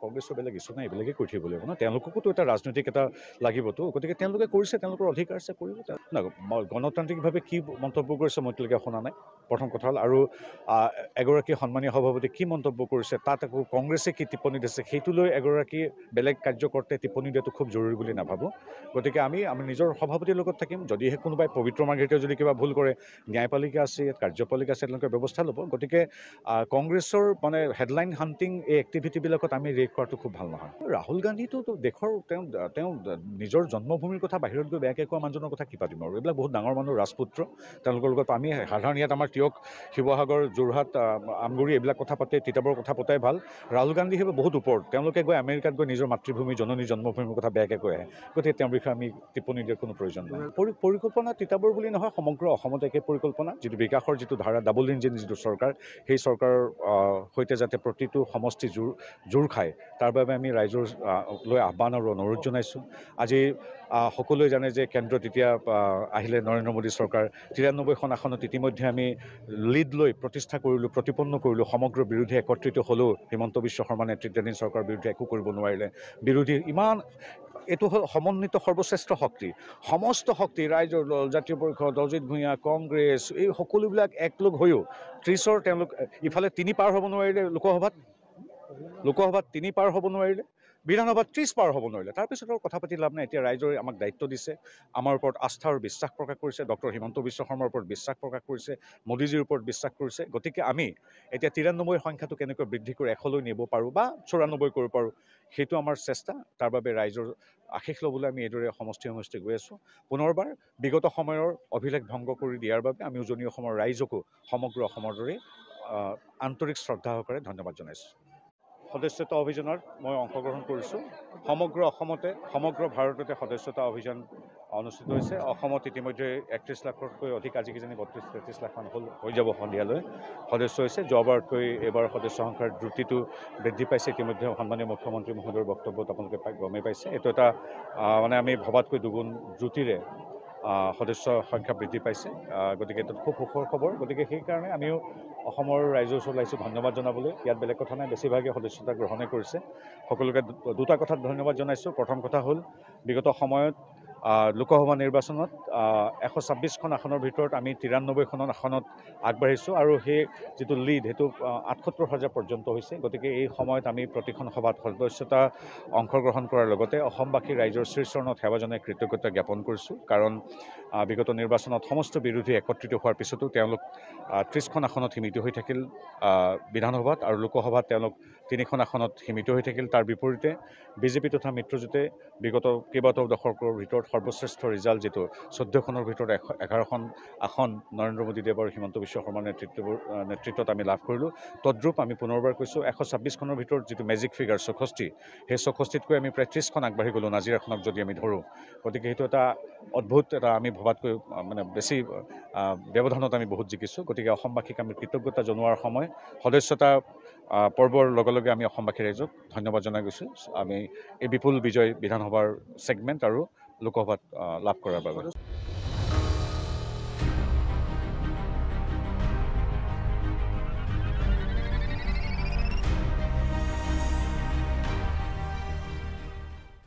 কংগ্ৰেছৰ বেলেগ ইছ্যু নাই, এইবিলাকে কৰি থাকিব লাগিব ন, তেওঁলোককোতো এটা ৰাজনৈতিক এটা লাগিবতো, গতিকে তেওঁলোকে কৰিছে, তেওঁলোকৰ অধিকাৰ আছে কৰিব। গণতান্ত্ৰিকভাৱে কি মন্তব্য কৰিছে মই এতিয়ালৈকে শুনা নাই, প্ৰথম কথা হ'ল। আৰু এগৰাকী সন্মানীয় সভাপতি কি মন্তব্য কৰিছে, তাত আকৌ কংগ্ৰেছে কি টিপ্পনী দিছে, সেইটো লৈ এগৰাকী বেলেগ কাৰ্যকৰ্তাই টিপ্পনী দিয়াটো খুব জৰুৰী বুলি নাভাবোঁ। গতিকে আমি নিজৰ সভাপতিৰ লগত থাকিম, যদিহে কোনোবাই পবিত্ৰ মাৰ্ঘেৰিটাই যদি কিবা ভুল কৰে, ন্যায়পালিকা আছে, কাৰ্যপালিকা আছে, তেওঁলোকে ব্যৱস্থা ল'ব। গতিকে কংগ্ৰেছৰ মানে হেডলাইন হাণ্টিং এই এক্টিভিটিবিলাকত আমি ৰেক কৰাটো খুব ভাল নহয়। ৰাহুল গান্ধীটো দেশৰ তেওঁ নিজৰ জন্মভূমিৰ কথা বাহিৰত গৈ বেয়াকৈ কোৱা মানুহজনৰ কথা কি পাতিম আৰু, এইবিলাক বহুত ডাঙৰ মানুহ, ৰাজপুত্ৰ, তেওঁলোকৰ লগত আমি সাধাৰণ ইয়াত আমাৰ তিয়ক, শিৱসাগৰ, যোৰহাট, আমগুৰি এইবিলাক কথা পাতে, তিতাবৰ কথা পতাই ভাল। ৰাহুল গান্ধী সেইবোৰ বহুত ওপৰত, তেওঁলোকে গৈ আমেৰিকাত গৈ নিজৰ মাতৃভূমি জননী জন্মভূমিৰ কথা বেয়াকৈ কৈ আহে, গতিকে তেওঁৰ বিষয়ে আমি টিপ্পনী দিয়াৰ কোনো প্ৰয়োজন নাই। পৰিকল্পনা তিতাবৰ বুলি নহয়, সমগ্ৰ অসমত একে পৰিকল্পনা, যিটো বিকাশৰ যিটো ধাৰা, ডাবল ইঞ্জিন যিটো চৰকাৰ, সেই চৰকাৰৰ সৈতে যাতে প্ৰতিটো সমষ্টি জোৰ খায়, তাৰ বাবে আমি ৰাইজৰ লৈ আহ্বান আৰু অনুৰোধ জনাইছোঁ। আজি সকলোৱে জানে যে কেন্দ্ৰত এতিয়া আহিলে নৰেন্দ্ৰ মোদী চৰকাৰ, 93খন আসনত ইতিমধ্যে আমি লিড লৈ প্ৰতিষ্ঠা কৰিলোঁ, প্ৰতিপন্ন কৰিলোঁ। সমগ্ৰ বিৰোধী একত্ৰিত হ'লেও হিমন্ত বিশ্ব শৰ্মা নেতৃত্বাধীন চৰকাৰৰ বিৰুদ্ধে একো কৰিব নোৱাৰিলে। বিৰোধী ইমান, এইটো হ'ল সমন্বিত সৰ্বশ্ৰেষ্ঠ শক্তি, সমস্ত শক্তি, ৰাইজৰ দল, জাতীয় পৰিষদ, অজিত ভূঞা, কংগ্ৰেছ, এই সকলোবিলাক একলগ হৈও 30ৰ তেওঁলোক ইফালে 3 পাৰ হ'ব নোৱাৰিলে, লোকসভাত 3 পাৰ হ'ব নোৱাৰিলে, বিধানসভাত 30 পাৰ হ'ব নোৱাৰিলে। তাৰপিছত আৰু কথা পাতি লাভ নাই। এতিয়া ৰাইজৰে আমাক দায়িত্ব দিছে, আমাৰ ওপৰত আস্থা আৰু বিশ্বাস প্ৰকাশ কৰিছে, ডক্টৰ হিমন্ত বিশ্ব শৰ্মাৰ ওপৰত বিশ্বাস প্ৰকাশ কৰিছে, মোদীজীৰ ওপৰত বিশ্বাস কৰিছে। গতিকে আমি এতিয়া 93 সংখ্যাটো কেনেকৈ বৃদ্ধি কৰি 100লৈ নিব পাৰোঁ বা 94 কৰিব পাৰোঁ, সেইটো আমাৰ চেষ্টা। তাৰ বাবে ৰাইজৰ আশীষ ল'বলৈ আমি এইদৰে সমষ্টি গৈ আছোঁ। পুনৰবাৰ বিগত সময়ৰ অভিলেখ ভংগ কৰি দিয়াৰ বাবে আমি উজনি অসমৰ ৰাইজকো সমগ্ৰ অসমৰ দৰে আন্তৰিক শ্ৰদ্ধা সহকাৰে ধন্যবাদ জনাইছোঁ। সদস্যতা অভিযানত মই অংশগ্ৰহণ কৰিছোঁ। সমগ্ৰ অসমতে, সমগ্ৰ ভাৰততে সদস্যতা অভিযান অনুষ্ঠিত হৈছে। অসমত ইতিমধ্যে 31 লাখতকৈ অধিক, আজি কিজানি 32-33 লাখ মান হৈ যাব সন্ধিয়ালৈ, সদস্য হৈছে। যোৱাবাৰতকৈ এইবাৰ সদস্য সংখ্যাৰ দ্ৰুতিটো বৃদ্ধি পাইছে। ইতিমধ্যে সন্মানীয় মুখ্যমন্ত্ৰী মহোদয়ৰ বক্তব্যত আপোনালোকে গমেই পাইছে। এইটো এটা মানে আমি ভবাতকৈ দুগুণ দ্ৰুতিৰে সদস্য সংখ্যা বৃদ্ধি পাইছে। গতিকে এইটো খুব সুখৰ খবৰ। গতিকে সেইকাৰণে আমিও অসমৰ ৰাইজৰ ওচৰত আহিছোঁ ধন্যবাদ জনাবলৈ। ইয়াত বেলেগ কথা নাই, বেছিভাগে সদস্যতা গ্ৰহণে কৰিছে। সকলোকে দুটা কথাত ধন্যবাদ জনাইছোঁ। প্ৰথম কথা হ'ল, বিগত সময়ত লোকসভা নিৰ্বাচনত 126খন আসনৰ ভিতৰত আমি 93খন আসনত আগবাঢ়িছোঁ, আৰু সেই যিটো লিড সেইটো 78,000 পৰ্যন্ত হৈছে। গতিকে এই সময়ত আমি প্ৰতিখন সভাত সদস্যতা অংশগ্ৰহণ কৰাৰ লগতে অসমবাসী ৰাইজৰ শ্ৰীচৰণত সেৱা জনাই কৃতজ্ঞতা জ্ঞাপন কৰিছোঁ। কাৰণ বিগত নিৰ্বাচনত সমস্ত বিৰোধী একত্ৰিত হোৱাৰ পিছতো তেওঁলোক 30খন আসনত সীমিত হৈ থাকিল বিধানসভাত, আৰু লোকসভাত তেওঁলোক 3খন আসনত সীমিত হৈ থাকিল। তাৰ বিপৰীতে বিজেপি তথা মিত্ৰজোঁটে বিগত কেইবাটাও দশকৰ ভিতৰত সৰ্বশ্ৰেষ্ঠ ৰিজাল্ট, যিটো 14খনৰ ভিতৰত 11খন আসন নৰেন্দ্ৰ মোদী দেৱ আৰু হিমন্ত বিশ্ব শৰ্মাৰ নেতৃত্বত আমি লাভ কৰিলোঁ। তদ্ৰূপ আমি পুনৰবাৰ কৈছোঁ, 126খনৰ ভিতৰত যিটো মেজিক ফিগাৰ 64, সেই 64তকৈ আমি প্ৰায় 30খন আগবাঢ়ি গ'লোঁ, নাজিৰাখনক যদি আমি ধৰোঁ। গতিকে সেইটো এটা অদ্ভুত, এটা আমি ভবাতকৈ মানে বেছি ব্যৱধানত আমি বহুত জিকিছোঁ। গতিকে অসমবাসীক আমি কৃতজ্ঞতা জনোৱাৰ সময়, সদস্যতা পৰ্বৰ লগে লগে আমি অসমবাসী ৰাইজক ধন্যবাদ জনাই গৈছোঁ, আমি এই বিপুল বিজয় বিধানসভাৰ ছেগমেণ্ট আৰু লোকসভাত লাভ কৰাৰ বাবে।